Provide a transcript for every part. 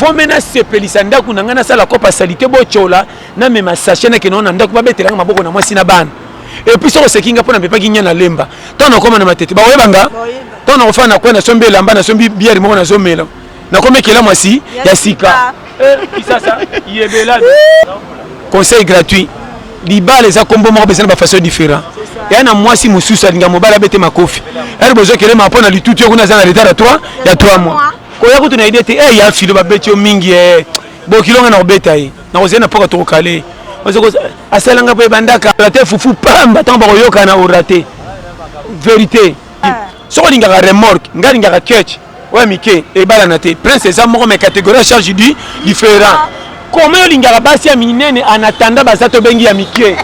faut mena sepelisa ndako na ngana sala kopa salite bochola na mema sachet na keno na ndako babetela maboko na mwasi na bana et puis so sekinga pona pepa kinya na lemba tona koma na matete ba oyebanga tona ofana kwa na sombe lamba na sombi bière moko na somela na komekela mwasi ya sika kisasa yebela conseil gratuit libala eza kombo moko bezana ba façon différent et na mwasi mususu alinga mobala bete makofi elle besoin kele ma pona litutu kuna za na retard ya 3 mois ko ya kutu na idée te ya filo ba betio mingi bo kilonga na obeta na ozena poka to kale ozoko asalanga pe bandaka la te fufu pamba tamba ko yoka na orate vérité so linga ka remorque ngalinga ka catch ouais mike e bala na te prince eza moko me catégorie charge du différent comment linga ka basi ya minene en attendant basato bengi ya mike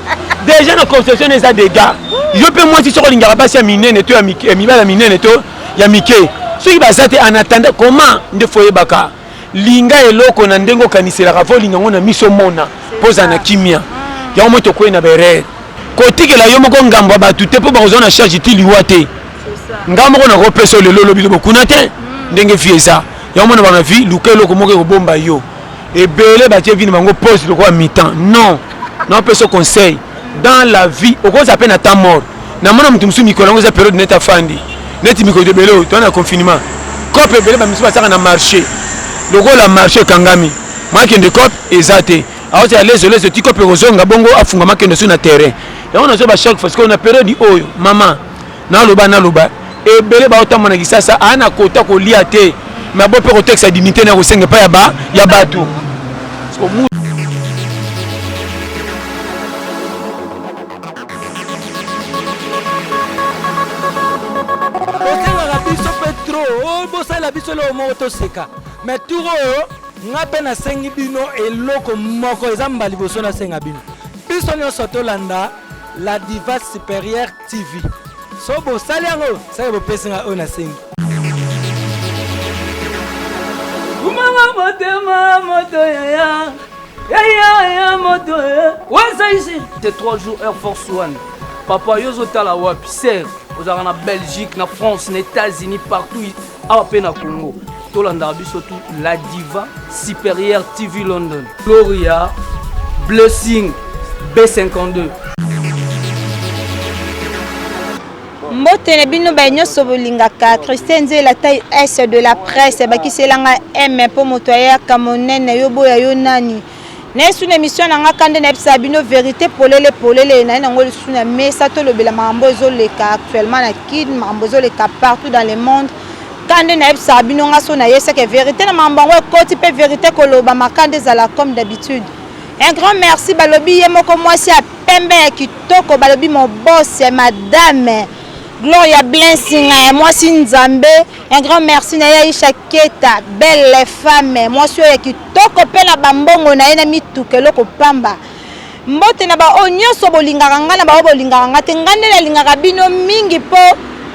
déjà na conception eza des gars yo pe moi si so linga ka basi ya minene to ya mike mi bala minene to ya mike so ki basate en attendant comment nde foye baka linga eloko na ndengo kanisela ka fo linga ngona miso mona poza na kimia ya mo to kwena bere kotikela yo moko ngambo ba tuté po ba kozona charge ti liwa te ngambo ko na ko peso lelo lobi lo kuna te ndenge fieza ya mo na ba vie luka eloko moko ko bomba yo ebele ba tie vini bango pose loko a mi-temps non peso conseil dans la vie au cause appelle na temps mort na mona mutu musu mikolo ngo za période neta fandi neti mikolo de belo to na confinement cop ebele ba musu ba saka na marché loko la marché kangami makende cop ezate aoti à les ti cop kozonga bongo afunga makende sur na terrain et on a zo ba chaque fois qu'on a période oyo mama na loba ebele ba otamona kisasa ana kota ko lia te mais bo pe ko texte dignité na ko senga pa ya batu la biso le moto seka mais turo ngape na sengi bino eloko moko ezamba liboso na senga bino biso nyonso tolanda la diva supérieure TV so bo saliango sa bo pesinga ona sengi kumama motema moto ya moto waza ici de 3 jours Air Force One papa yozo tala wapi ser aux en Belgique, na France, na États-Unis, partout, à peine à Congo. Tolanda biso tout la diva supérieure TV London. Gloria, Blessing, B52. Mbotene bino ba nyoso bolingaka Christian Nze la taille S de la presse bakiselanga M po motoya kamonene yo boya yo nani. N'est une émission na ngakande na bino vérité polele na ngol suna mesa to lobela mambozo leka actuellement na kid mambozo leka partout dans le monde kande na bino ngaso na yesa que vérité na mambango koti pe vérité ko loba makande zala comme d'habitude. Un grand merci balobi yemoko mwasi a pembe ya kitoko balobi mon boss madame Gloria Blessing moi si Nzambe un grand merci na Aisha Keta belle femme moi si ya kitoko pe na bambongo na ena mitukelo ko pamba mbote na ba onyoso bolingaka ngana ba bolingaka ngate ngande na lingaka bino mingi po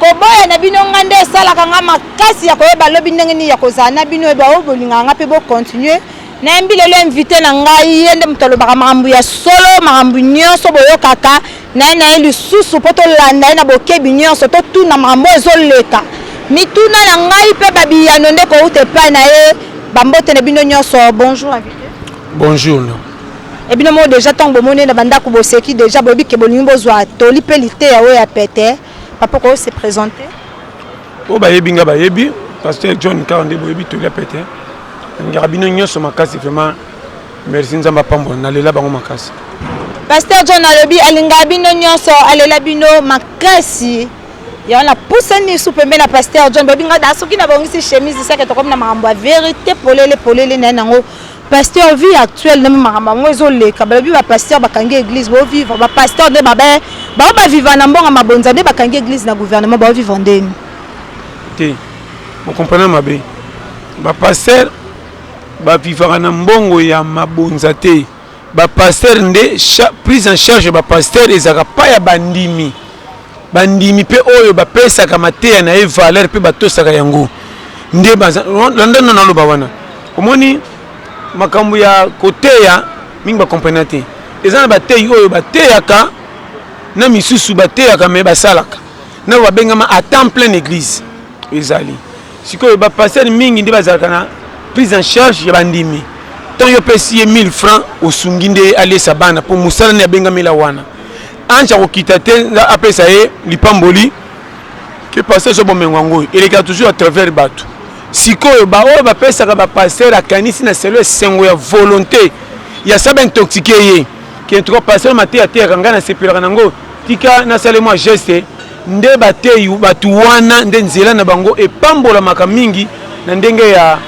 koboya na bino ngande sala kanga makasi ya koyeba lobi ndenge ni ya kozana bino ba bolingaka ngape bo continuer na mbile le invité na ngai yende mutalo baka makambu ya solo makambu nyonso boyokaka na lisusu poto landa na bokebi nyonso to tuna makambu ezoleka mituna na ngai pe babiyano nde ko ute pa na ye bambote na bino nyonso bonjour invité bonjour non et bino mo déjà tango bomone na banda ko boseki déjà bobi ke bolingo zwa toli pelité ya oya pete papa ko se présenter o ba yebinga ba yebi pasteur John Kande bobi toli pete Ngabino nyonso makasi vraiment merci nzamba pambo na lela bango makasi pasteur John alobi alingabino nyonso alela bino makasi ya na pusani supembe na pasteur John babinga da soki na bongisi chemise ça que to comme na makambo ya vérité polele na nango pasteur vie actuelle na makambo ngo ezoleka balobi ba pasteur bakangi église bo vivre ba pasteur de ba vivre na mbonga mabonza de bakangi église na gouvernement ba vivre ndeni te vous comprenez mabe ba pasteur ba vivre na mbongo ya mabonza te ba pasteur nde prise en charge ba pasteur ezaka pa ya bandimi pe oyo ba pesa ka mateya na e valeur pe batosaka yango nde landa na loba wana omoni makambo ya koteya mingi ba comprendre te ezana ba teyi oyo bateyaka na misusu bateyaka me basalaka na babengama à temps plein église ezali sikoyo ba pasteur mingi nde bazalaka na prise en charge ya bandimi tant yo pesi 1000 francs osunginde aller sabana pour musala ne benga mila wana anja kokita te apesa ye lipamboli que passer so bomengo il est toujours à travers bato sikoyo ba o ba pesa ka ba passer akanisi na selo sengo ya volonté ya saba intoxiqué ye qui est trop passer maté à terre ngana sepela nango tika na sale moi geste nde bateyi batu wana nde nzela na bango epambola maka mingi na ndenge ya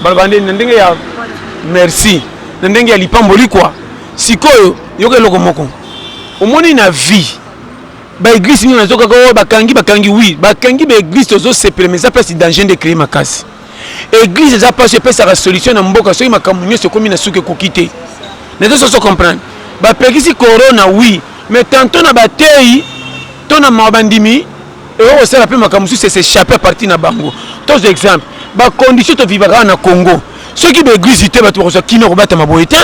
balbande na ndenge ya merci na ndenge ya lipamboli kwa sikoyo yoke loko moko omoni na vie ba église ni nazoka ko bakangi oui bakangi ba église tozo sepele mais ça passe danger de créer makasi église ça passe pesa la solution na mboka so makamunyo se komi na suke kokite ne so comprendre ba pekisi corona oui mais tantôt na bateyi to na mabandimi et au sala pe makamusu c'est s'échapper à partir na bango tous exemple ba condition to vivre na Congo ceux qui ba église ité ba to so kino ko bata maboyete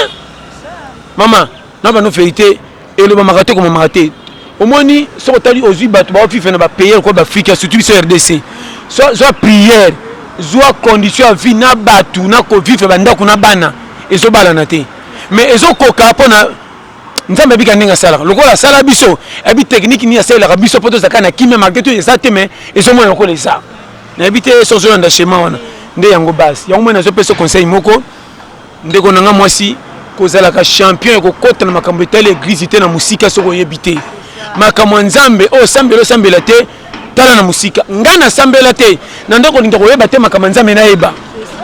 maman na ba no vérité et le mamaté comme mamaté omoni so tali ozui bato ba ofife na ba payer ko ba Afrique surtout sur RDC so prière soit condition à vie na batu na ko vivre banda kuna bana ezo bala na te mais ezo koka pona nzambe bika ndinga sala lokola sala biso abi technique ni sala ka biso poto zakana kimé marketo ezate mais ezo mona ko lesa na habité so zo nda schéma wana nde yango base yango mona zo peso conseil moko ndeko nanga mwasi kozala ka champion ko kota na makambo etale église te na musika soko yebité makambo nzambe o sambelo sambela te tala na musika ngana sambela te na ndoko linga koyeba te makambo nzambe na yeba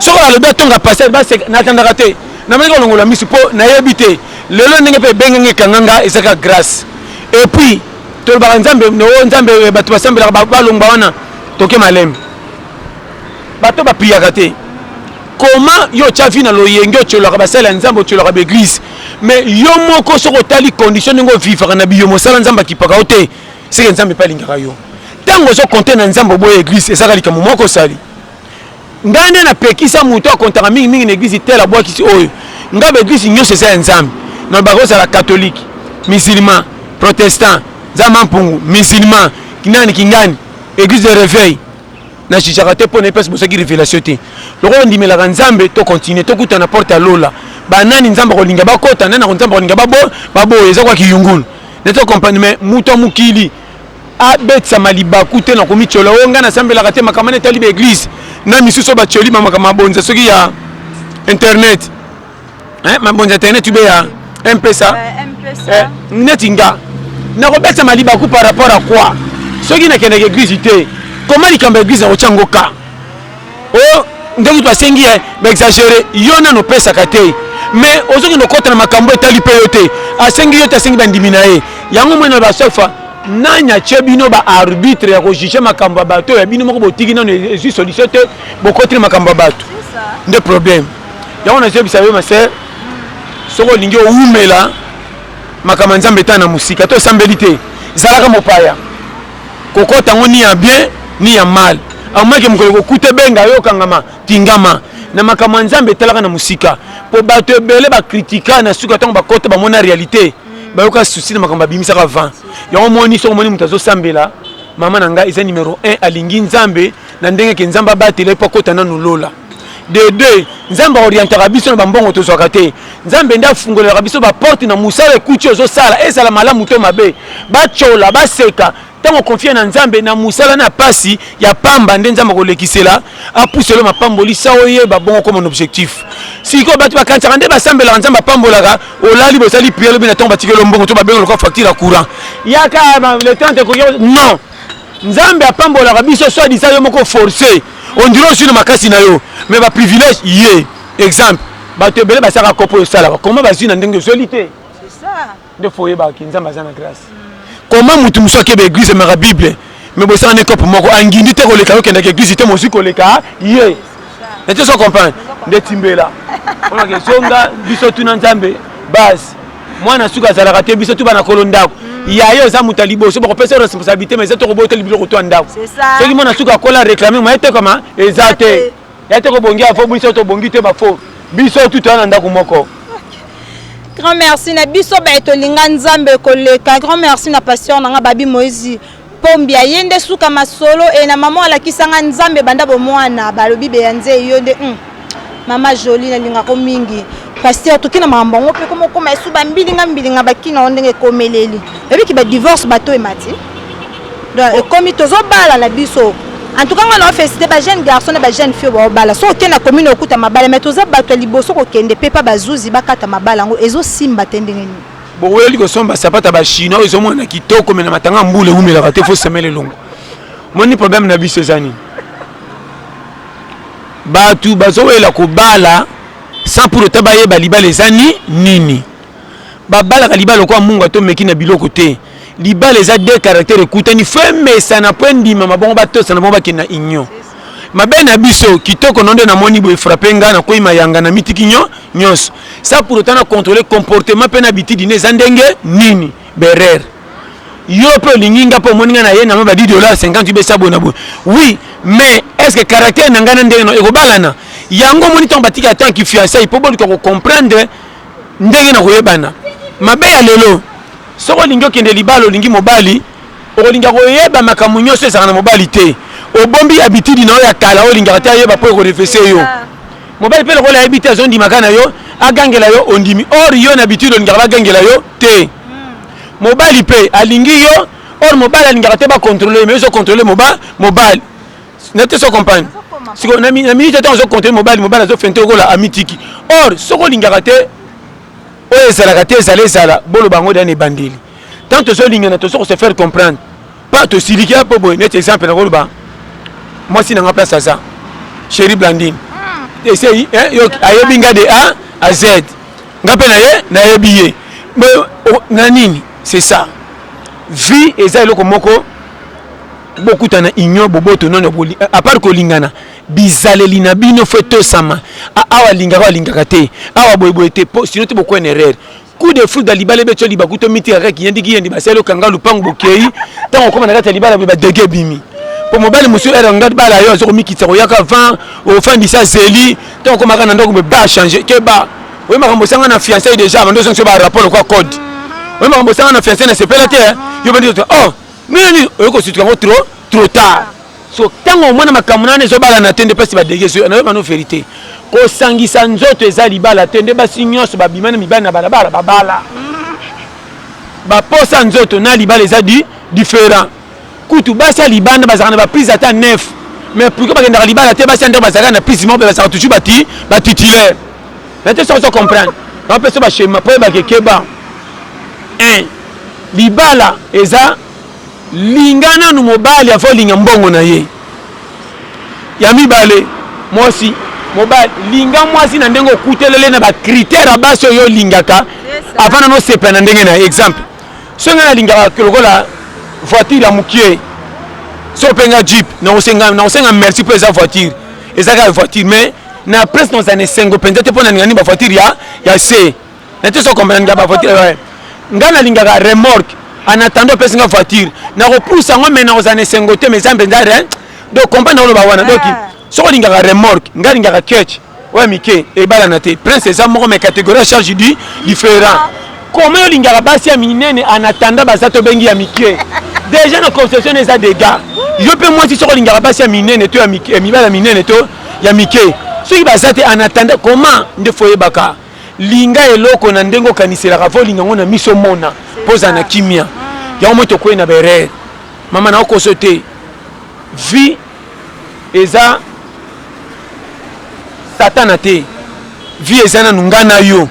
soko alobi atonga passer ba na tandaka te na meko longola misu po na yebité lelo ndenge pe bengenge kanganga ezaka grâce et puis to ba nzambe no nzambe bato basambela ba longba wana toke malem bato ba priaka te comment yo tchavi na loyenge tsholo ka basala nzambe tsholo ka église mais yo moko soko tali condition ngo vivre na biyo mosala nzamba kipaka ote c'est que nzambe pa lingaka yo tango zo compter na nzambe boye église ezaka likamo moko sali ngane na pekisa muto akontaka mingi na église tela bwa kisi oyo ngabe église nyose sa nzambe na bakosa la catholique musulman protestant zama mpungu musulman kinani kingani église de réveil na chichakate po na pesa bosaki révélation te loko ndimela nzambe to continuer to kuta na porte lola banani nzambe ko linga bakota nana ko nzambe ko linga babo eza kwa kiyungulu ne to comprendre mais muto mukili a betsa maliba kute na komi chola onga na sambela kate makamane tali be église na misuso ba choli mama kama bonza soki ya internet mabonza internet ube ya M-Pesa netinga na ko betsa maliba ku par rapport à quoi soki na kende église te comment likamba église o changoka oh ndenge to asengi ba exagérer yona no pesa kate mais ozoki no kota na makambo etali pe yote asengi yote asengi bandimina ye yango mwana ba sofa nanya chebino ba arbitre ya ko juger makambo bato ya bino moko botiki na ezu solution te bokotri makambo bato nde problème yango na jebi sabe ma sœur soko lingi o umela makambo nzambe ta na musika to sambelité zalaka mopaya kokota ngo ni ya bien ni ya mal amake mukolo kokute benga yo kangama tingama na makambo nzambe talaka na musika po bato ebele ba critika na suka tango bakota ba mona réalité ba yoka souci na makambo bimisa ka 20 yango moni so moni mutazo sambela mama nanga isa numéro 1 alingi nzambe na ndenge ke nzamba batele po kota na nolola de 2 nzamba orientera biso na bambongo to zwakate nzambe nda fungolela biso ba porte na musala ekuti ozo sala ezala malamu to mabe ba chola ba seka tango confier na nzambe na musala na pasi ya pamba nde nzamba kolekisela apuselo mapamboli saoye ba bongo comme un objectif siko batu bakantaka nde basambela nzamba pambolaka olali bosali prière bina tango batikelo mbongo to babengo lokwa facture à courant yaka le temps de koyo non nzambe apambolaka biso soit disant yo moko forcé on dirait aussi le makasi na yo mais ba privilège yé exemple bato ebele basaka kopo yo sala comment bazui na ndenge solité c'est ça de foyer ba kinzamba za na grâce comment mutu muso akebe église mera bible mais bosaka ne kopo moko angindi te koleka yo kenda église te mosi koleka yé et tu so comprendre de timbela on ke songa biso tuna nzambe base mwana suka zalaka te biso tu bana kolondako yayo za mutalibo so bako pesa responsabilité mais zato ko boto libilo ko to ndako so ki mwana suka kola réclamer moi te comment ezate ya te ko bongi afo biso to bongi te ba fo biso tout en ndako moko. Grand merci na biso ba etolinga nzambe koleka. Grand merci na pasteur nanga babi Moïse pombi ayende suka masolo e na mama alakisanga nzambe banda bomwana balobi be yanze yonde mama jolie na linga ko mingi pasteur tokina mambango pe komo koma esuba mbilinga bakina ondenge komeleli ebiki ba divorce bato emati donc e komi tozo bala na biso en tout cas on a félicité ba jeune garçon et ba jeune fille ba bala so okena commune okuta mabala mais toza bato liboso ko kende pe pa bazuzi bakata mabala ngo ezo simba tendengeni bo weli ko somba sapata ba chino ezo mona kitoko mena matanga mbule umela ka te fo semele longo moni problème na biso zani batu bazo wela ko bala sans pour autant bayeba libala ezani nini babala ka libala ko mungu to meki na biloko te libala eza deux caractères ekutani femme sana pwendi mama bongo bato sana bongo bakina inyo mabe na biso kitoko nonde na moni boy frapper nga na koima yanga na mitiki nyos ça pour autant na contrôler comportement pe na bitidi ne zandenge nini berer yo pe linginga po moninga na ye na ba $10 50 be sabona bo oui mais est-ce que caractère na ngana ndenge no ekobalana yango moni ton batika tant ki fiancé po bon ko comprendre ndenge na koyebana mabe ya lelo soko lingi okende libala olingi mobali okolinga koyeba makambo nyonso ezaka na mobali te obombi habitude na oyo ya kala olingaka te ayeba mpo ekorefese yo mobali mpe lokola ayebi te azondimaka na yo agangela yo ondimi or yo na habitude olingaka bagangela yo te mobali mpe alingi yo or mobali alingaka te bacontrole mais ozocontrole mobali nete so compagne siko na minute te ozocontrole mobali azofente okola amitiki or soko olingaka te oyo ezalaka te ezala bolo bango dane ebandeli tant tozolingana tosoko se faire comprendre pas tosilikia mpo boye neti exemple na koloba mwasi nanga place aza chéri blandine esei ayebi nga de A à Z nga mpe nayebi ye na nini c'est ça vie eza eloko moko bokutana union boboto nono boli à part kolingana bizaleli na bino fo tosama awa lingaka te awa boyeboye te sinon te boko en erreur coup de foot da libala beto libakuto miti avec yendi yendi baselo kanga lupango bokei tant okoma na kata libala ba dege bimi po mobali monsieur era ngad bala yo zo mikitsa ko yaka 20 au fin disa zeli tant okoma kana ndoko be ba changer ke ba oui makambo sanga na fiancé déjà bando so ba rapport quoi code oui makambo sanga na fiancé na sepela te yo bandi oh nini oyoko situka trop tard so tango mwana makambo nane zo bala na tende pesi ba dege so na ba no vérité ko sangisa nzoto eza libala tende basi nyonso babimana mibali na balabala babala baposa nzoto na libala eza différent kutu basi libanda bazaka na baprise ata 9 mais pourquoi bakendaka libala te basi ande bazaka na prise mo bazaka toujours batitulaire nate so comprendre bapeso bashema po bakekeba libala eza lingana nu mobali afo linga mbongo na ye ya mibale mosi mobile linga mwasi na ndenge okutelele na ba critère basi oyo lingaka avant no sepa na ndenge na exemple so nga na lingaka lokola voiture ya mukie so penga jeep na osenga merci pour esa voiture ezaka voiture mais na presque dans année 5 penza te pona ngani ba voiture ya C na te so comprendre ba voiture nga na lingaka remorque en attendant pesa nga voiture na repousse ngo mais na aux années 5 te mais ça penza rien donc comprendre lo ba wana donc so lingaka remorque nga lingaka catch ouais mike e bala na te prince eza moko mais catégorie charge différent comment lingaka basi ya minene en attendant basato bengi ya mike déjà na conception eza des gars yo pe moi si so lingaka basi ya minene to ya mike mibala minene to ya mike so ki basate en attendant comment nde foye baka linga eloko na ndengo kanisela fo linga ngona miso mona poza na kimia ya mo to kwena bere mama na okosote vie eza satana te vie ezana nungana yo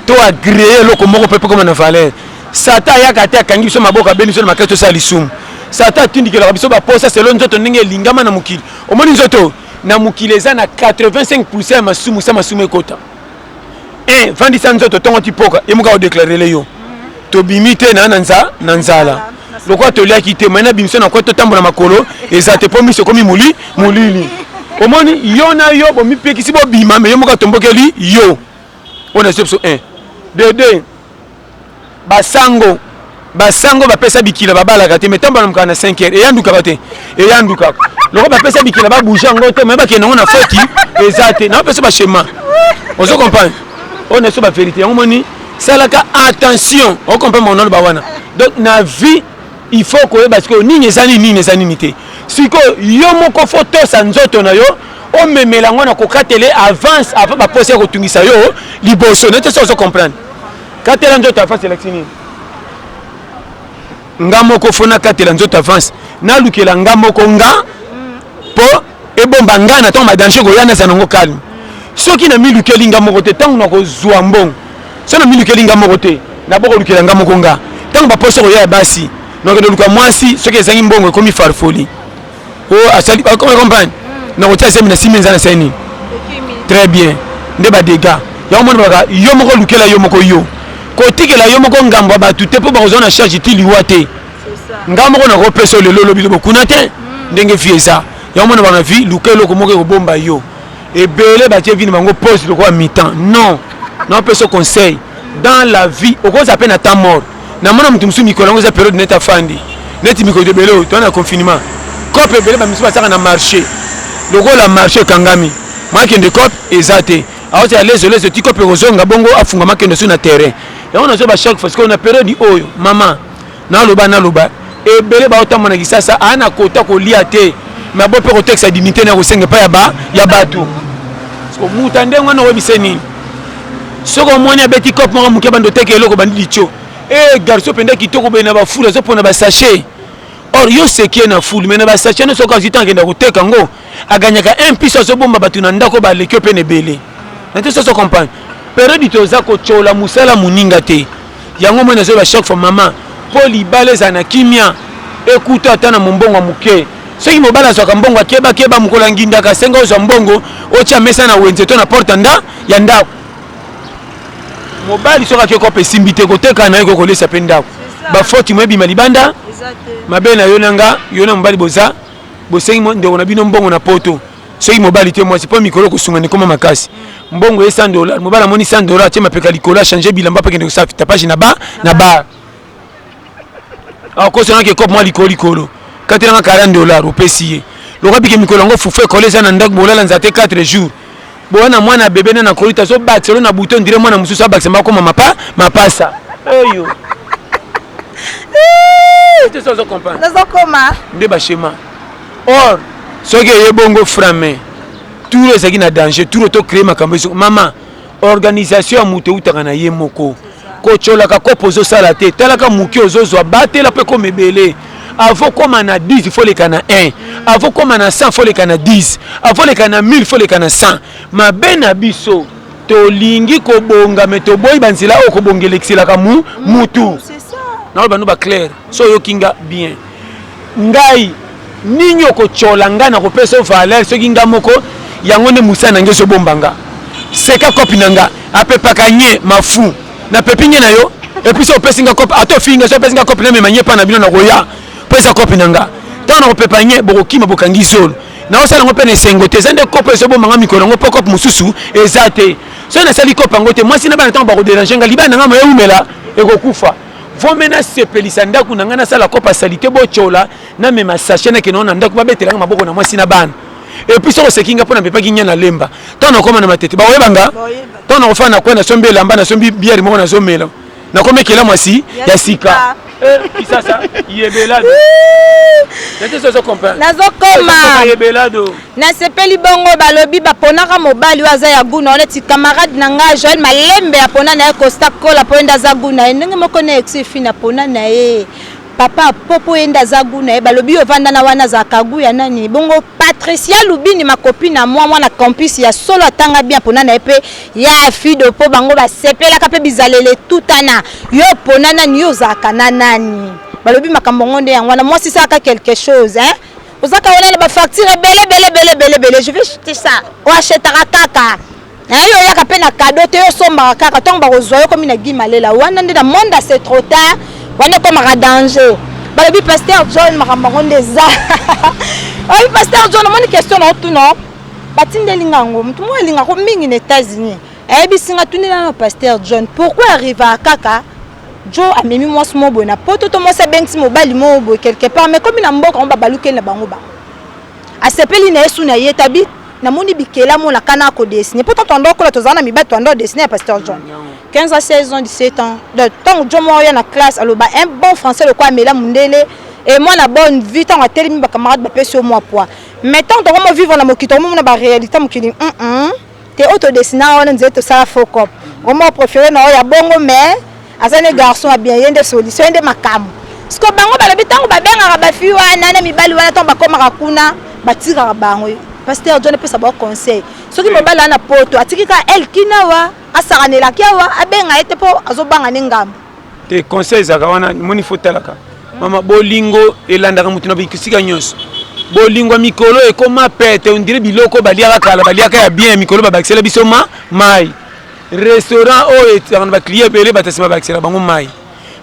to agréer loko moko pepe comme na valeur satan yaka te akangi biso maboka beni biso na maketo sa lisumu satan tindikela biso ba posa selon nzoto ndenge lingama na mukili omoni nzoto na mukili eza na 85% masumu sa masumu ekota vandisa nzoto tongo tipoka emuka o déclarer le yo to bimite na nzala lokwa to liaki te mena bimso na kwa to tambola makolo eza te pomiso komi mulili omoni yo na yo bo mipekisi bo bima me yo moka tombokeli yo on est sur 1 2 basango bapesa bikila babala kate metambo na mkana 5h eyanduka loko bapesa bikila ba bouger ngo te me ba kenongo na foti ezate na bapesa ba schéma on se comprend on est sur la vérité omoni salaka attention on comprend mon nom ba wana donc na vie il faut que parce que nini ezani te siko yo moko photo sa nzoto na yo o memela ngona ko katele avance avant ba poser ko tungisa yo liboso nete so comprendre katela nzoto avance électionné nga moko fona katela nzoto avance na lukela nga moko nga po e bomba nga na to ma danger ko yana sanango calme soki na milukeli nga moko te tangu na ko zwa mbongo so na milukeli nga moko te na boko lukela nga moko nga tangu ba poser ko ya basi donc de luka mwasi soki ezangi mbongo ekomi farfoli o asali comment comprendre na kotia semi na simenza na seni très bien nde ba dégâts ya mona baka yo moko lukela yo moko yo kotikela yo moko ngambo batu te po ba ozona charge ti liwa te ngambo ko na ko peso lelo lobi lobo kuna te ndenge fieza ya mona bana vi lukelo ko moko ko bomba yo ebele ba tie vini bango pose le quoi mi-temps non peso conseil dans la vie au cause appelle à temps mort na mona mutu musu mikolo ngo za période neta fandi neti mikolo de belo to na confinement cop ebele ba misu basaka na marché loko la marché kangami makende cop ezate aoti à les ti cop rozonga bongo afunga makende sur na terrain et on a zo ba chaque fois parce qu'on a période oyo mama na loba ebele ba otamona kisasa ana kota ko lia te ma bo pe ko texte dignité na ko senga pa ya batu parce que mutande ngwana webiseni soko mwana beti cop mo muke bando teke eloko bandi licho et garçon penda kitoko be na ba foule zo pona ba sachet or yo seki na foule mais na ba sachet no soka zitan kenda ko teka ngo aganyaka un piso zo bomba batu na ndako ba lekio pe ne belé na te so comprendre période to za ko chola musala muninga te yango mwana zo ba chaque fois maman poli baleza na kimia écoute atana mbongo muke soki mobala soka mbongo keba mukola nginda ka senga ozo mbongo ocha mesa na wenze to na porte nda ya ndako mobali soka ke ko pesimbite ko teka na ko kolesa pendako ba foti mwebi malibanda mabena yonanga yona mobali boza bosengi mo ndeko na bino mbongo na poto soki mobali te moi c'est pas mikolo ko sunga ne koma makasi mbongo $100 mobala moni $100 tie mapeka likola changer bilamba pa kende ko sa tapage na ba a ko sona ke kop moi likolo katela $40 opesiye loka bike mikolo ngo fufu kolesa na ndako bolala nzate 4 jours bona mwana bebe na kolita so batselo na bouton dire mwana mususu abakse makoma mapasa eyo tu sais ça comprendre nazo koma nde ba schéma or soki yebongo frame tout le saki na danger tout to créer makambo mama organisation ya mutu utaka na ye moko ko chola ka ko pozo sala te talaka muki ozozwa batela pe ko mebele avant comme on a 10 il faut les cana 1 avant comme on a 100 il faut les cana 10 avant les cana 1000 il faut les cana 100 ma bena biso to lingi ko bonga meto boy banzila o ko bongela exila ka mutu c'est ça na ba no ba clair so yo kinga bien ngai ninyo ko chola ngana ko pesa valeur so kinga moko yango ne musana ngeso bombanga seka kopi nanga apepa kanye mafu na pepinye na yo et puis so pesinga kopi ato finga so pesinga kopi na me manye pa na bino na roya pesa kopi nanga tana ko pepanye bokima bokangi zolo na osala ngo pene sengote zande kopi so bomanga mikolo ngo pokop mususu ezate so na sali kopi ngote moi sina bana tango ba ko déranger nga libana nga mo yumela ekokufa vomena sepelisa ndaku nanga na sala kopa salite bochola na mema sachene ke nona ndaku babetela maboko na moi sina bana et puis so sekinga pona pepa kinya na lemba tana koma na matete ba oyebanga tana ko fana kwenda sombe lamba na sombi bière mo na somela na komekela mwasi ya sika kisasa yebelado nete so comprendre nazo koma yebelado na sepeli bongo balobi baponaka mobali waza ya guna oneti camarade na nga Joël Malembe apona na ye Costa Cola poenda za guna ndenge moko na exifi na pona na ye papa popo enda za guna ye balobi ovanda na wana za kaguya nani bongo Patricia Lubini ma copine na moi na campus ya solo atanga bien pona na epe ya fido po bango ba sepela ka pe bizalele tutana yo pona na yo za kana nani balobi makambo ngonde yango na moi si ça quelque chose hein ozaka wana na ba facture bele je vais acheter ça o achetera kaka yo yaka pe na cadeau te yo somba kaka tonga ba kozwa yo comme na gimalela wana nde na monde c'est trop tard wana comme un danger balobi pasteur John makambo ngonde za ay pasteur John mon question na tout non batindeli ngango mtu mo elinga ko mingi na États-Unis bisinga tunela na pasteur John pourquoi arriver à kaka Jo amemi moi mo bona poto to mo sa bengsi mobali mo bo quelque part mais comme na mboka on ba baluke na bango ba asepeli na yesu na yetabi na moni bikela mo na kana ko dessiner pourtant ton ndoko to zana mi ba to ndo dessiner pasteur John 15 à 16 ans 17 ans de temps Jo mo ya na classe aloba un bon français le quoi mela mundele et moi la bonne vie tant tel mi ba camarade ba pe sur moi poids mais tant on vivre na mokito mo na ba réalité mokili te auto dessiner on nze to ça faux cop on m'a préféré na ya bongo mais azane garçon a bien yende solution de makam parce que bango ba lebi tango ba benga ba fi wana na mibali wana tant ba koma kuna ba tira bango pasteur John peut savoir conseil soki mobala na poto atikika el kinawa asaranela kiawa abenga ete po azobanga ningamba te conseils za kawana moni fotalaka mama bolingo elandaka mutu na bikisika nyonso bolingo mikolo ekoma pete on dirait biloko baliaka kala baliaka ya bien mikolo babakisela biso mai restaurant o etana ba client belé batasima bakisela bango mai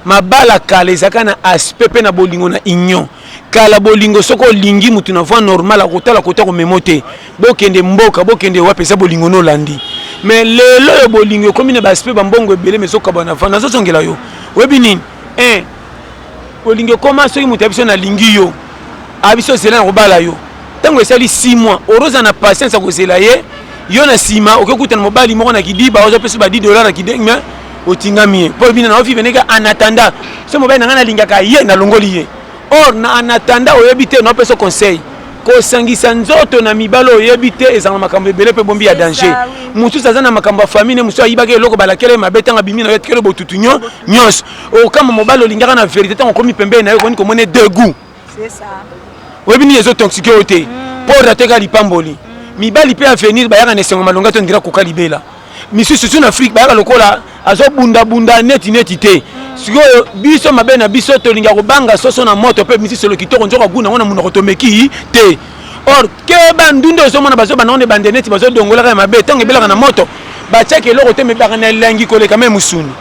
mabala kala ezaka na aspect pe na bolingo na union kala bolingo soko lingi mutu na voie normale akotala kota ko memote bokende mboka bokende wapesa bolingo no landi mais lelo yo bolingo komi na aspect bambongo ebele mesoka bana fa nazo songela yo webi nini bolingo koma soki mutu abiso na lingi yo abiso zela na kobala yo tango esali 6 mois oroza na patience akozela ye yo na sima okekutana mobali moko na kidiba ozopesa ba $10 na kidenge otingami ye po bina na ofi veneka en attendant so mobali nanga na lingaka ye na longoli ye or na en attendant oyebi te na opesa conseil kosangisa nzoto na mibalo oyebi te ezanga makambo ebele pe bombi ya danger mususu aza na makambo ya famille ne mususu ayibaka eloko balakele mabe tanga bimi na yo tekele botutu nyonso okama mobali olingaka na vérité tango okomi pembeni na yo okoni komone deux goûts oyebi nini ezotoxike yo te mpo rateka lipamboli mibali mpe avenir bayaka na esengo malonga to ndira koka libela misusu su na afrique bayaka lokola azobundabunda neti te sikoyo biso mabe na biso tolinga kobanga soso na moto mpe misusu lo kitoko nzoka guna ngo na munoko tomeki te or ke bandunde ozomona bazobana one bande neti bazodongolaka ya mabe ntango ebelaka na moto batiaka eloko te mebaka na elengi koleka me musuni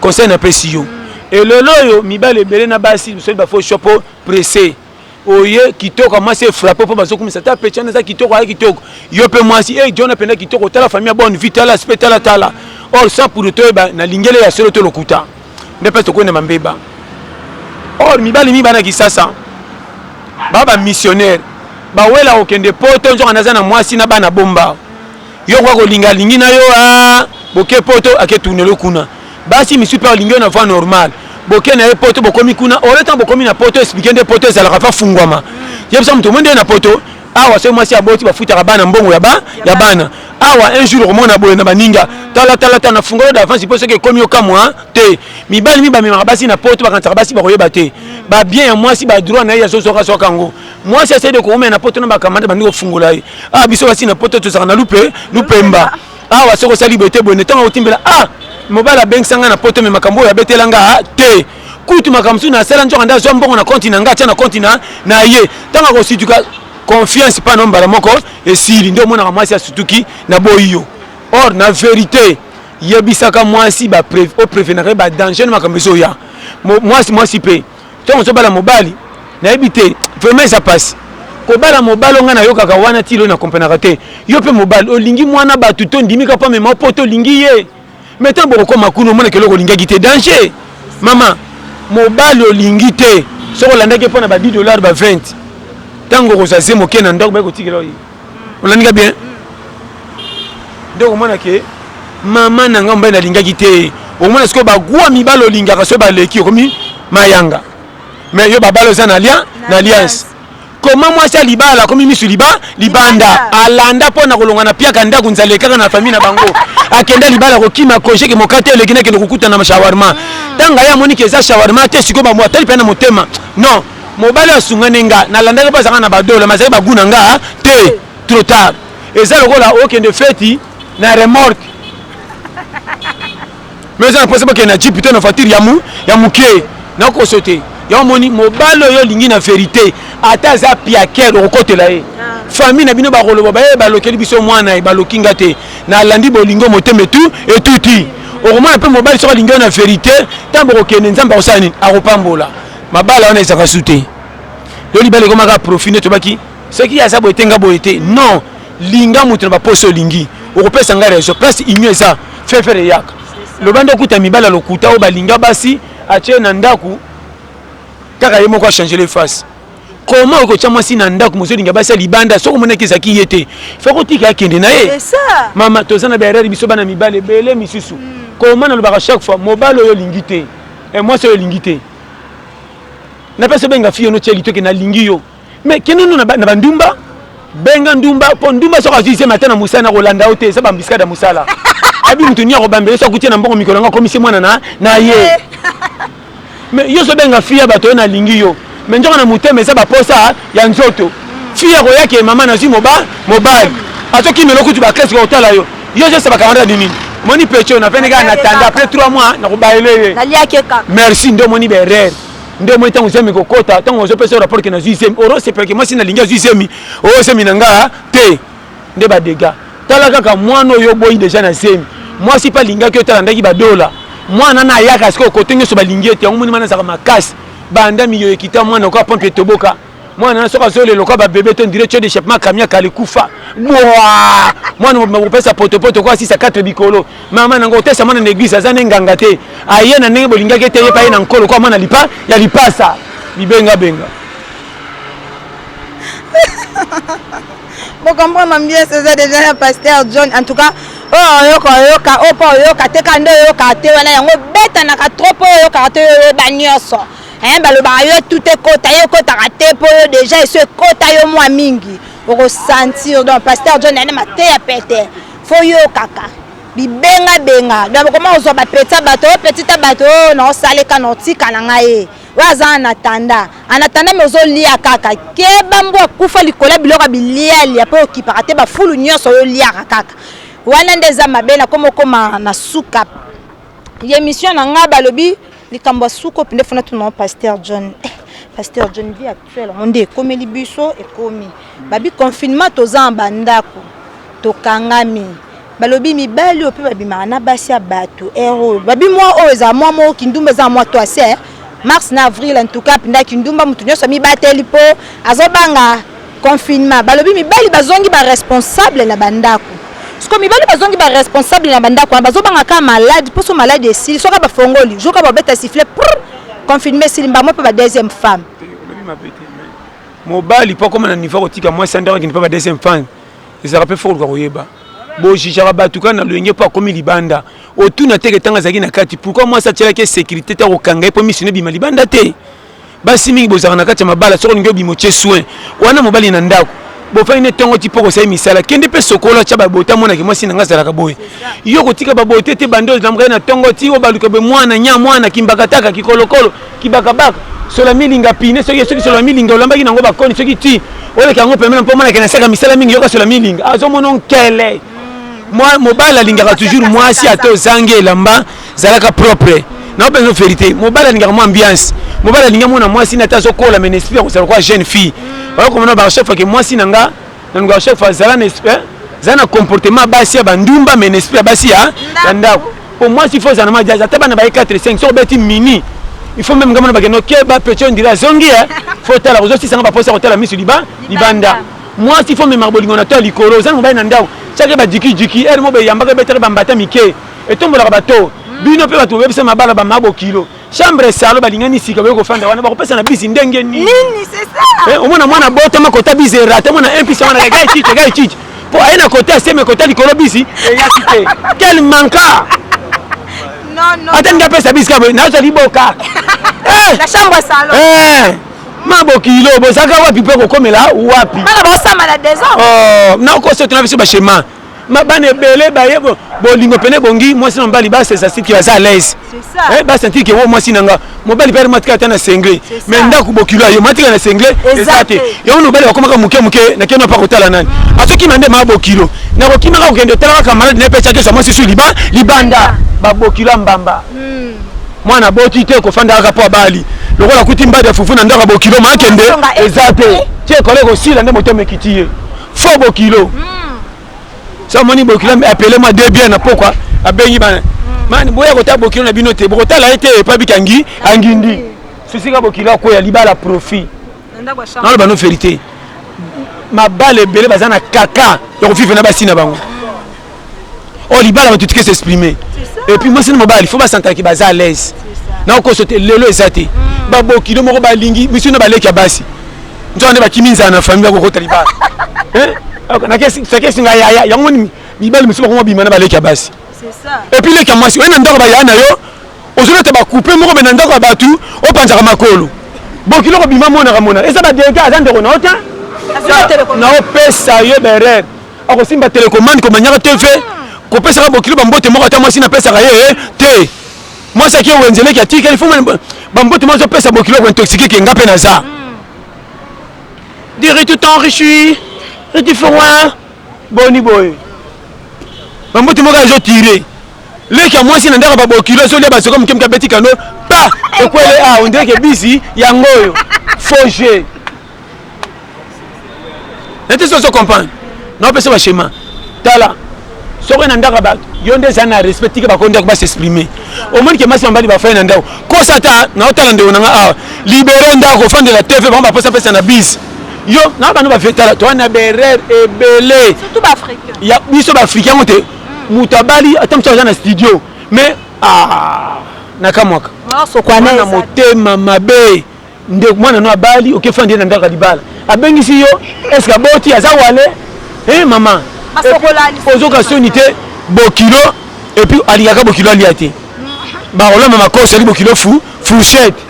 conseil na pesi yo elelo oyo mibali ebele na basi biso bafo shopo pressé oye kitoko mwasi frappe po bazokumisa ta pechana za kitoko ya kitoko yo pe mwasi John penda kitoko tala famille bonne vie tala aspect tala or ça pour toi na lingele ya solo to lokuta ndepe to kwenda mambeba or mibali bana kisasa baba missionnaire bawela okende poto nzo anaza na mwasi na bana bomba yo kwa kolinga lingi na yo boke poto aketunelo kuna basi misupe olingi na voie normale boke na poto bokomi kuna oreta bokomi na poto expliquer poto ezalaka fa fungwama yebisa mtu mwende na poto awa so mwasi aboti bafuta bana mbongo ya bana awa un jour omona boye na baninga tala na fungolo d'avance pour ce que komi okamwa te mibali mibamema basi na poto bakantaka basi bakoyeba te ba bien ya mwasi ba droit na ya sosoka kango mwasi essaie de komena na poto na bakamanda bandi kofungola ye biso basi na poto tozaka na lupemba awa soko sali bote bonne tanga otimbela mobala bengsanga na poto me makambo ya betelanga te kutu makamsu na sala njoka nda zo mbongo na konti na nga tia na konti na ye tanga ko situka confiance pa no mbala moko esili ndio mona mwasi ya sutuki na boyo or na vérité yebisaka mwasi ba prévenir ba danger na makambo zo ya mwasi pe tongo zo bala mobali na ebité vraiment ça passe ko bala mobali nga na yo kaka wana tilo na comprendre te yo pe mobali olingi mwana batu to ndimika pa mema poto lingi ye metan boko makuno mona keloko lingaki te danger mama mobali olingi te soko landaki pona ba $10 ba 20 tango ko zaze moke na ndako ba ko tikela yi olandika bien donc mona ke mama na ngamba na lingaki te o mona siko ba gwa mibalo lingaka so ba leki komi mayanga mais yo babalo za na alliance comment moi ça libala comme misu libanda alanda pona kolonga na piaka ndako nzaleka na famille na bango akenda libala ko kima koje ke mokate lekina ke lokuta na shawarma tanga ya moni ke za shawarma te siko ba mwatali pena motema non mobali asunganenga na landa ba zanga na badola mazali baguna nga te trop tard eza lokola okende feti na remorque mais ça pense pas que na jeep na voiture ya muke na ko sauter ya moni mobalo yo lingi na vérité ata za piaker okotela ye famille na bino ba koloba ba lokeli biso mwana ba lokinga te na landi bolingo moteme tu et tuti okoma pe mobali so lingi na vérité tambo okende nzamba osani akopambola mabala wana ezaka sute yo libale koma ka profiter to baki ce qui a ça boetenga boete non linga mutu na ba poso lingi okopesa ngare so place inyo eza fefere yaka lobando kuta mibala lokuta o balinga basi ache na ndaku kaka yemo kwa changer les faces comment oko tcha mwasi na ndaku mozolinga basi libanda soko monaki zaki yete fako tika akende na ye c'est ça mama tozana ba erreur biso bana mibale bele misusu Mm. Comment on le voit chaque fois? Mobile au lingité. Et moi, c'est le lingité. Comment on le voit chaque fois? Mobile au lingité. Et moi, c'est le lingité. Comment on le voit chaque fois? Mobile au lingité. Et moi, c'est le lingité. Comment on le voit chaque fois? Mobile au lingité. Et moi, c'est le lingité. na pesa benga fille no tcheli to ke na lingi yo mais kenono na bandumba benga ndumba po ndumba soka zise matana musana rolanda ote sa bambisika da musala abi mutunia ko bambele so kutia na mbongo mikolo nga komisi mwana na ye mais yo so benga fille bato na lingi yo mais njonga na muteme sa ba posa ya nzoto fille ko yake mama na zi mobile atoki meloko tu ba classe ko tala yo je sais pas kamera nini moni pecho na venega na tanda après 3 mois na ko baele merci ndo moni berere ndo mo tango zemi kokota tango zo pesa rapport ke na zuisemi oro c'est parce que moi si na linga zuisemi o semi nanga te nde ba dega tala kaka mwana yo boyi déjà na zemi moi si pas linga ke tala ndaki ba dola mwana na yaka siko kotenga so ba lingi te ngomoni mana saka makasi banda mi yo ekita mwana ko pompe toboka mwana na soka zole loka ba bébé ton direct de chef makamia kalikufa mwana mo pesa poto kwa 6 à 4 bikolo mama nango tesa mwana na église azane nganga te aye na ndenge bolinga ke te ye pa ye na nkolo kwa mwana lipa ya lipasa bibenga benga Bon comprendre bien c'est ça déjà le pasteur John en tout cas yoka te kando yoka te wana yango beta na ka trop yoka te banyoso baloba yo tout ekota yo kota te po yo déjà eso ekota yo mwa mingi oko sentir donc pasteur John ane mate ya pete fo yo kaka bibenga donc comment ozo ba petit bato na osaleka na otika na ngai waza anatanda mais ozo lia kaka ke bambo akufa likola biloko bilia po okipaka te ba fulu nyonso yo lia kaka wana ndeza mabela koma na suka émission na nga balobi likambo suko pinde fona tu non pasteur John vie actuelle on dit comme libiso et komi babi confinement toza bandako tokangami balobi mibali ope babi mana basi ya bato ero babi moi oza moi kindumba za moi toi c'est mars na avril en tout cas pinda kindumba mutu nyoso mi bateli po azobanga confinement balobi mibali bazongi ba responsable na bandako Parce que mibali bazongi ba responsable na bandako bazobanga ka malade pour son malade ici soka ba fongoli joka ba beta siffler confirmer silimba moi pa deuxième femme mobali pas comme na niveau kotika moi sandara qui ne pas ba deuxième femme ça rappelle fort ko yeba bo jijara batuka na loyenge pas comme libanda otuna teke tanga zaki na kati pourquoi moi ça tira que sécurité ta okanga po missioner bima libanda te basi mingi bozaka na kati mabala soko ngo bimoche soin wana mobali na ndako bo fa ine tongo tipo ko sai misala kende pe sokola cha ba bota mona ke mwasi nanga zala ka boy yo kotika ba bote te bando na mgana tongo ti o baluka be mwana nya mwana kimbakataka kikolokolo kibakabaka sola milinga pine soki sola milinga olamba ki nango ba koni soki ti ole kango pemela mpo mona ke na saka misala mingi yo ka sola milinga azo monon kele moi mobala lingaka toujours mwasi ato zange lamba zalaka propre na besoin de vérité mobala lingaka mo ambiance mobala linga mona mwasi na tazo kola mais esprit ko zala kwa jeune fille voilà comme on a chef que mwasi nanga nanga chef zala na esprit zana comportement basi ya bandumba mais esprit basi ya ndako pour moi il faut zana ma jaza taba na ba 4 5 so beti mini il faut même ngama na ba keno keba pecho ndira zongi faut tala ozosi sanga ba posa ko tala misu libanda moi il faut même marbolingo na to likoro zana mobali na ndako chake ba jiki er mo be yamba ke betere bambata mike etombola bato bino pe bato bebisa mabala ba mabo kilo chambre salo balingani sika beko fanda wana bakopesa na bisi ndenge nini c'est ça omona mwana bota makota bisi rata mwana impisa wana gai chichi po aina kota seme kota likolo bisi e yakite quel manka non atanga pesa bisi kabo na zo liboka la chambre salo mabo kilo bozaka wapi pe ko komela wapi mala ba sama la désordre na ko se tuna biso ba schéma mabane belé bayebo bolingo pene bongi moi sinon bali ba c'est ça qui va à l'aise c'est ça ba sentir que moi sinanga mobali père matika tana sengle mais ndaku bokilo yo matika na sengle exact yo no bali bakoma ka muke na keno pa kotala nani atoki mande mabo kilo na ko kimaka ukende tala ka malade ne pecha keso moi c'est libanda ba bokilo mbamba mwana boti te ko fanda ka po bali lokola kuti mbade fufu na ndaka bokilo makende exact tie kolego sila nde motome kitie fo bokilo ça moni bokilo appelez-moi deux bien na pourquoi abengi bana man boya kota bokilo na bino te bokota la été pas bikangi angindi ceci ka bokilo ko ya libala profit na ba no vérité ma balle belé bazana kaka ya ko vivre na basina bango o libala on tutike s'exprimer et puis moi c'est mon balle il faut pas sentir ki baza à l'aise na ko sote lelo ezate ba bokilo moko ba lingi monsieur na baleki basi nzonde ba kiminza na famille ko kota libala na kesi nga ya yango mibali misuba ko bimana baleki basi c'est ça et puis les kamasi wana ndako ba yana yo ozona te ba couper moko na ndako ba batu o panza makolo bokilo ko bima mona eza ba dégâts azande ko na ota na opesa yo berere ako simba télécommande ko manyaka TV ko pesa ka bokilo bambote moko ata mwasi na pesa ka ye te moi ça qui est wenzele qui a tika il faut bambote moi pesa bokilo ko intoxiqué ki ngape na za dire tout enrichi et différent boni boy bambote moko azo tirer leki ya mwasi na ndaka ba bokilo so lia ba soko mkemka beti kano pa ekwele on dirait que bisi yango yo foger nete so comprendre non pesa ba schéma tala soko na ndaka ba yonde zana respecter ba konda ba s'exprimer au moins que masi mbali ba fa na ndako ko sata na otala ndeko na libérer ndako fande la TV ba posa pesa na bis yo na ba no ba fetala to na berer ebele surtout ba africain ya biso ba africain mote mutabali atamcha na studio mais nakamwaka na motema mabe nde mwana no abali okefandi na ndaka libala abengisi yo est-ce que boti aza wale mama ozoka sonité bokilo et puis aliyaka bokilo aliate ba olama makoso ali bokilo fourchette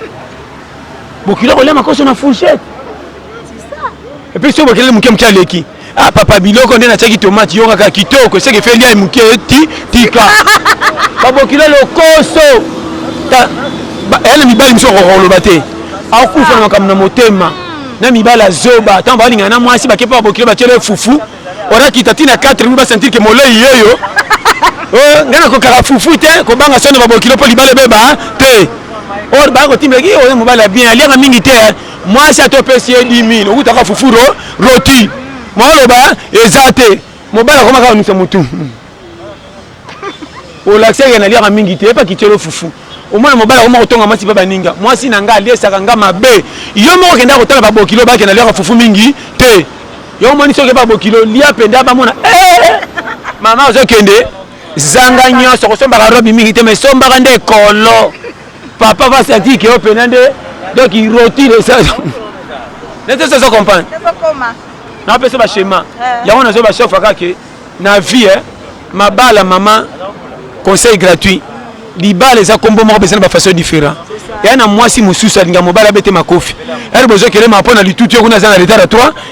bokilo olama makoso na fourchette c'est ça et puis so bokilo mukemkia leki papa biloko nde na chaki tomate yo kaka kitoko seke feli ya muke tika babokilo lokoso ele mibali miso kokoloba te akufa na makambo na motema na mibali azoba ntango balingana na mwasi bakepa babokilo batiele fufu orakita tina 4 mi basentir ke molei yeyo ngai nakokaka fufu te kobanga sone babokilo mpo libala ebeba te or bakotimilaki oyo mobali ya bien aliaka mingi te mwasi atopesi ye 10 000 okutaka fufu roti moloba eza te mobali akomaka onisa mutu olakiseke naliaka mingi te epa kitielo fufu omwana mobali akoma kotonga mwasi mpe baninga mwasi na ngai aliesaka nga mabe yo moko kenda kotala babokilo bake naliaka fufu mingi te yo omoni soki babokilo lia pende bamona mama ozokende zanga nyonso kosombaka robi mingi te mais sombaka nde ekolo papa vasantike yo pena nde donc irotire sa nete soso comprendre na pesa ba schéma yango nazo ba chef akake na vie mabala mama conseil gratuit libala eza kombo moko besana ba façon différent ya na mwasi mususu alinga mobala bete makofi elle besoin kele ma pona litutu kuna za na retard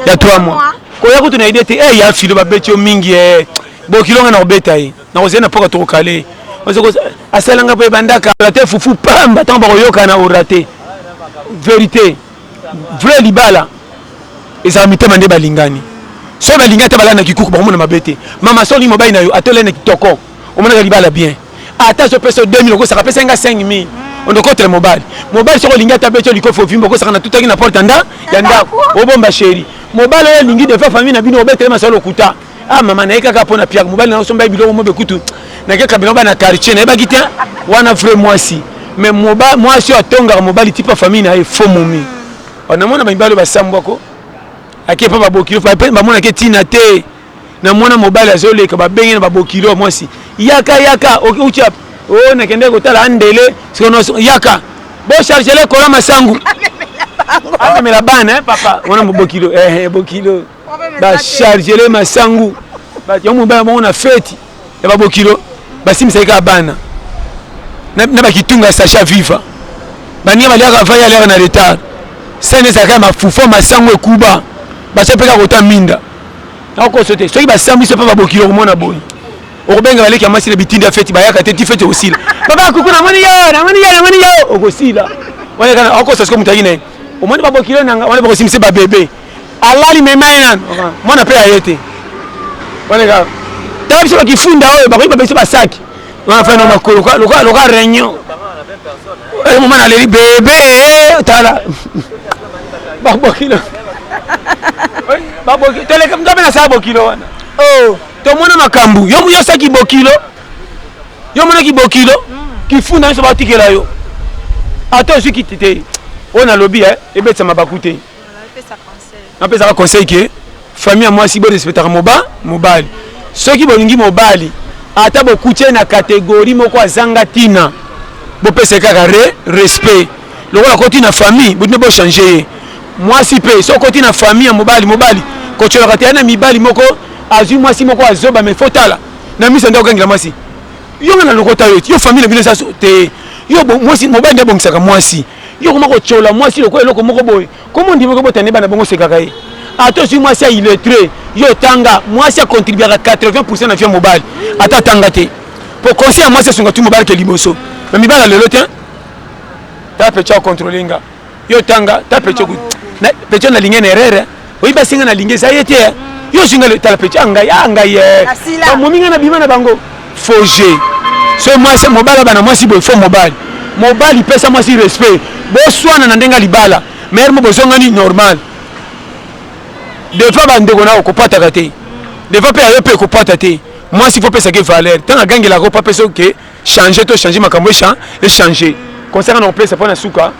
ya 3 mois ko ya kutu na idée te ya filo ba betio mingi bokilonga na obeta na kozena poka to kale ozoko asalanga pe bandaka la te fufu pamba tamba koyoka na orate vérité vrai libala eza mitema nde balingani so balingani te balana kikuku bakomona mabete mama soli mobile na yo atole na kitoko omona libala bien ata so peso 2000 ko saka pesa nga 5000 on doit contre mobile soko linga ta beto likofo vimbo ko saka na tutaki na porte nda ya ndako obomba chéri mobile yo lingi de famille na bino obetele masolo kuta mama na ekaka pona pia mobile na somba biloko mo bekutu na keka biloko na quartier na ebaki te wana vrai mwasi mais mwasi atonga mobile tipa famille na fo momi on amona bambalo basambwako akepa babokilo bamona ke tina te na mwana mobile azoleka babengi na babokilo mwasi yaka ucha na kende kotala andele sikono yaka bo charger le kola masangu amela bana papa mwana mobokilo bokilo ba charger le masangu ba yo mobile mona feti ya babokilo basimisa ka bana na bakitunga sacha viva bania baliaka fanya leo na retard sene saka mafufo masangu ekuba basepeka kota minda ako sote soki basambi so pa babokilo komona boy okobenga baleki amasi na bitindi feti bayaka te ti feti osila papa kuku na moni yo okosila wale kana ako sosko mutagine omoni babokilo nanga wale bakosimisa ba bebe alali memaina mwana pe ayete wale ka tabi so bakifunda oyo bakoyiba beso basaki wana fa no makolo loka renyo mama na leli bebe tala babokilo babokilo tele mdobe na sa bokilo wana to mona makambu yo saki bokilo yo mona ki bokilo kifunda so batikela yo ato suki tite ona lobby ebetsa mabakute na pesa conseil ke famille moi si bo respecter mobali soki bolingi mobali ata bokutie na catégorie moko azanga tina bo pesa kaka respect lokola koti na famille bo ne changer moi si pe so koti na famille ya mobali ko tchola kati na mibali moko azui moi si moko azoba mais fotala na misa ndo kangila mwasi yo na lokota yo famille bino sa te yo moi si mobali ndo bongisaka mwasi yo comment kochola moi si le ko eloko moko boy comment ndimo ko botane bana bongo sekaka ye attention moi si il est très yo tanga moi si a contribué à 80% na vie mobile ata tanga te pour conseiller moi c'est sunga tout mobile ke liboso mais mi bala lelo tiens ta pecha controllinga yo tanga ta pecha ku na pecha na lingene erreur oui ba singa na linge ça yete yo singa le ta pecha anga ya anga ye ba mominga na bima na bango foger so moi c'est mobile bana moi si boy fo mobile il pèse moi si respect bo swana na ndenga libala mais mo bozonga ni normal des fois bande ko na ko pata kate des fois pe ayo pe ko pata te moi s'il faut pesa que valeur tant à gagner la ko pa pesa que changer to changer makambo et changer concernant on pesa pona suka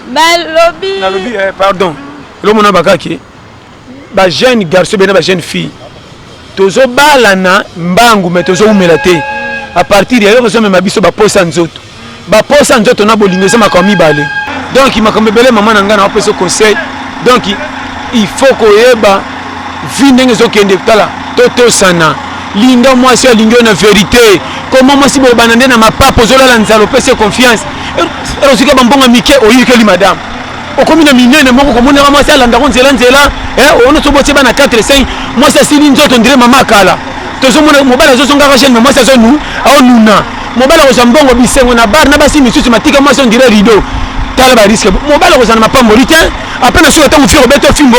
balobi na lobi pardon lo mona bakaki ba jeune garçon bena ba jeune fille tozo balana mbangu mais tozo umela te à partir de là on me mabiso ba posa nzoto ba posa nzoto na bolingo se makambi balé donc il makambe belé maman nanga na pesa conseil donc il faut koyeba vindenge zo kende tala toto sana linga moi c'est linga na vérité comment moi si bo banande na mapapa zo la nzalo pesa confiance et aussi que bambonga mike oyikeli madame okomina minene moko komona moi c'est la ndako nzela ono so botie bana 4 5 moi c'est sili nzoto ndire mama kala tozo mona mobala zo songa jeune mais moi c'est zo nous au nuna mobala ko zambongo bisengo na bar na basi misusu matika moi c'est ndire rideau tala ba risque mobala ko zana mapambo liten après na so tango firo beto fimbo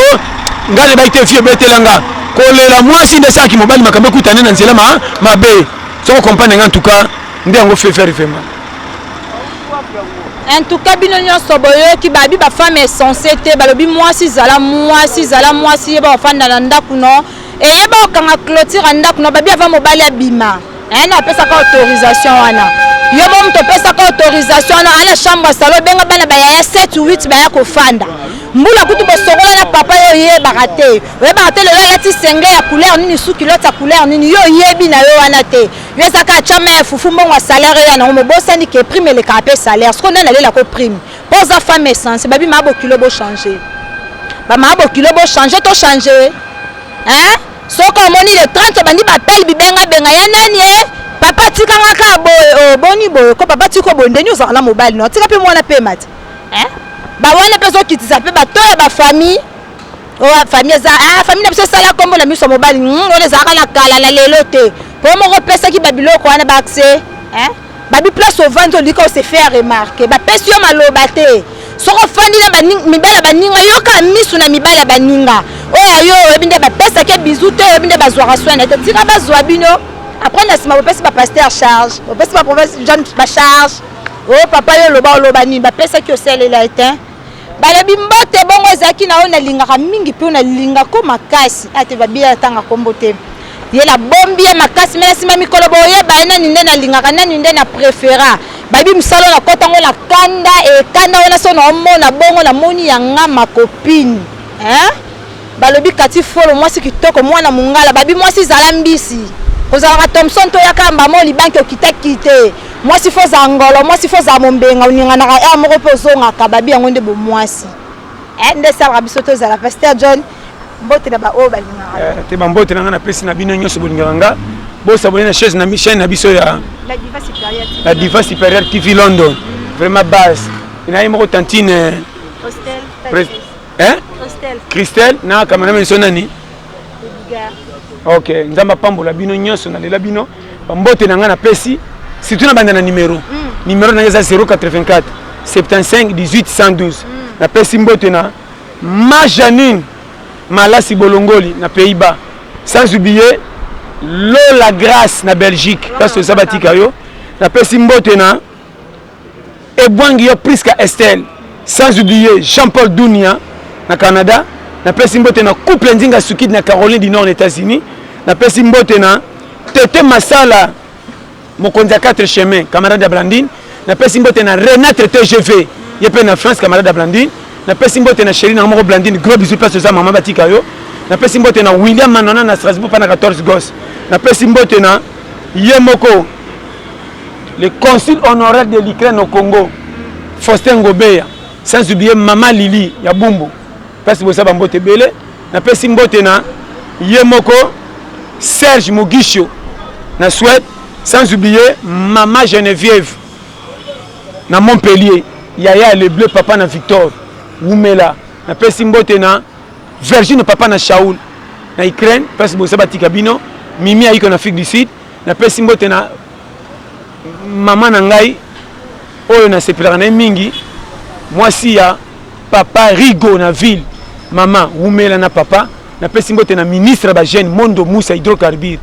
ngale ba ite fio betelanga kolela moi si ndesa ki mobali makambe kutane na nzela mabe so comprendre en tout cas ndengo fait faire en tout cas bino nyonso boyoki babi ba femme est censée te balobi mwasi zala mwasi ba fanda na ndaku no e ba okanga clôture ndaku no babi ava mobali abima na pesa ka autorisation wana yo bo mto pesa ka autorisation wana ala chambre salon benga bana ba ya 7 ou 8 ba ya ko fanda mbula kutu bosokola na papa yo yeba te lelo lati senge ya couleur nini suki lota couleur nini yo yebi na yo wana te yo saka chama ya fufu mbongo salaire ya na mo bosani ke prime le capé salaire ce qu'on a la ko prime posa femme essence babi mabo kilo bo changer ba mabo kilo bo changer to changer hein soko moni le 30 bandi ba pelle bibenga benga ya nani papa tikanga ka boy boni boy ko papa tiko bondeni uzala mobile no tika pe mwana pe mat hein ba wana peso kitisa pe ba to ya ba famille famille za famille na biso sala kombo na miso mobile on les akala kala na lelo te po mo ko pesa ki babiloko wana ba accès hein babi place au vendre liko se faire remarquer ba pesio maloba te soko fandi na mibala baninga yoka misu na mibala baninga ayo ebinde ba pesa ke bizu te ebinde ba zwara soin te tika ba zwa bino après na sima ba pesa ba pasteur charge ba pesa ba province Jean ba charge papa yo loba ni ba pesa ki oselela etin balobi mbote bongo ezaki na ona lingaka mingi pe ona linga ko makasi ate babia tanga kombo te ye la bombi ya makasi mena sima mikolo boye ba nani nde na lingaka nani nde na préféra babi msalo na kotango la kanda e kanda ona so na omona bongo na moni ya ngama copine hein balobi kati folo mwasi kitoko mwana mungala babi mwasi zala mbisi kozala Thompson to yakamba mo libanki okitakite mwasi fo za ngolo mwasi fo za mombenga uninga na moko pe ozonga kababi yango nde bo mwasi nde sala biso to zala pasteur John mbote na ba o balinga te mbote na ngana pesi na bino nyonso bolinganga bo sabone na chaise na chaîne na biso ya la diva supérieure TV London vraiment base ina yimo tantine hostel Christelle na kamana menso nani OK nzamba pambola bino nyonso na lela bino mbote na ngana pesi surtout na banda na numéro na ngeza 084 75 18 112 na pesi mbote na Majanine Malasi Bolongoli na Pays-Bas sans oublier Lola Grâce na Belgique parce que sabatika yo na pesi mbote na Ebwangi yo Priska Estelle sans oublier Jean-Paul Dounia na Canada na pesi mbote na couple Ndinga Sukid na Caroline du Nord aux États-Unis na pesi mbote na Tete Masala mokonzi 4 chemins camarade Blandine na pesi mbote na Renate TGV yepe na France camarade Blandine na pesi mbote na chérie na moko Blandine gros bisous parce que ça maman batika yo na pesi mbote na William Manona na Strasbourg pendant 14 gosses na pesi mbote na Yemoko le consul honoraire de l'Ukraine au Congo Faustin Ngobeya sans oublier maman Lili ya Bumbu pesi bosa mbote belé na pesi mbote na Yemoko Serge Mugisho na Suède sans oublier maman Geneviève na Montpellier Yaya le bleu papa na Victor Wumela na pesi mbote na Virgin papa na Shaoul na Ukraine pesi bosa batika bino Mimi aiko na Afrique du Sud na pesi mbote na mama na ngai oyo na sepelaka na mingi mwasi ya papa Rigo na ville mama Wumela na papa na pesi mbote na ministre ba jeune Mondo Moussa hydrocarbure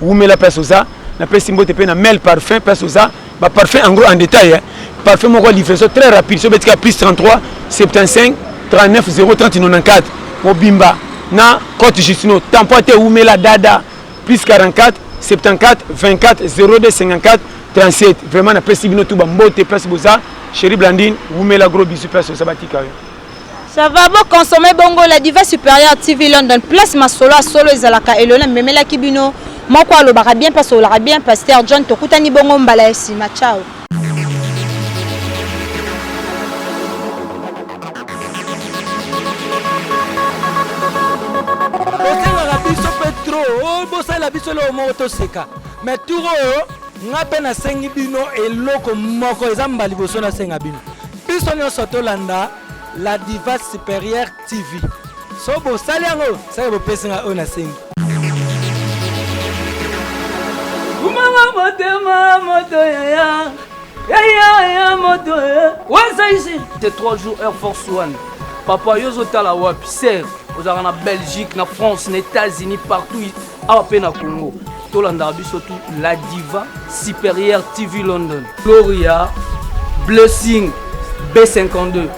Wumela pesoza na pesi mbote pe na Mel Parfum pesoza ba parfum en gros en détail parfum moko livraison très rapide so betika plus 33 75 39 030 94 mobimba na Côte Justino tampote Wumela dada plus 44 74 24 02 54 37 vraiment na pesi bino tout ba mbote pesi boza chérie Blandine Wumela gros bisous pesoza batika yo. Ça va bon consommer bongo la diva supérieure TV London place ma solo solo ezalaka elona memela kibino moko alobaka bien parce que bien pasteur John tokutani bongo mbala esima ciao. Osengaka biso petro bosala biso le moto seka mais turo nga pe na sengi bino eloko moko eza mbali boso na senga bino biso nyonso tolanda la diva supérieure TV so bosali yango saka bopesinga oyo na sengi Umama motema moto ya moto Weza ici de 3 jours Air Force One Papa yozo tala wapi serre aux en Belgique, na France, na États-Unis, partout à peine à Congo. Tolanda biso tout la diva supérieure TV London. Gloria, Blessing, B52.